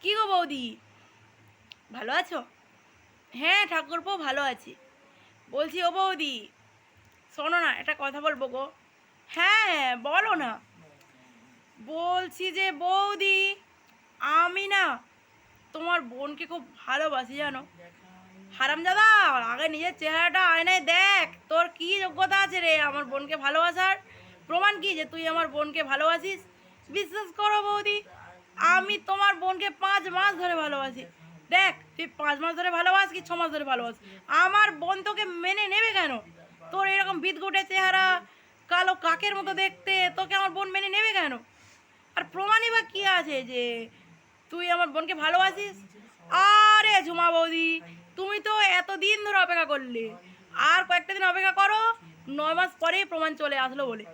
কি গো বৌদি, ভালো আছো? হ্যাঁ ঠাকুরপো ভালো আছি। বলছি ও বৌদি, শোনো না, একটা কথা বলবো গো। হ্যাঁ বলো না। বলছি যে বৌদি, আমি না তোমার বোনকে খুব ভালোবাসি জানো। হারামজাদা, আগে নিজের চেহারাটা আয়নায় দেখ, তোর কি যোগ্যতা আছে রে আমার বোনকে ভালোবাসার? প্রমাণ কি যে তুই আমার বোনকে ভালোবাসিস? বিশ্বাস করো বৌদি, আমি তোমার বোনকে 5 মাস ধরে ভালোবাসি। দেখ, তুই 5 মাস ধরে ভালোবাস কি 6 মাস ধরে ভালোবাস, আমার বোন তোকে মেনে নেবে কেন? তোর এরকম বিদঘুটে চেহারা, কালো কাকের মতো দেখতে, তোকে আমার বোন মেনে নেবে কেন? আর প্রমাণই বা কী আছে যে তুই আমার বোনকে ভালোবাসিস? আরে ঝুমা বৌদি, তুমি তো এতদিন ধরে অপেক্ষা করলে, আর কয়েকটা দিন অপেক্ষা করো, 9 মাস পরেই প্রমাণ চলে আসলো বলে।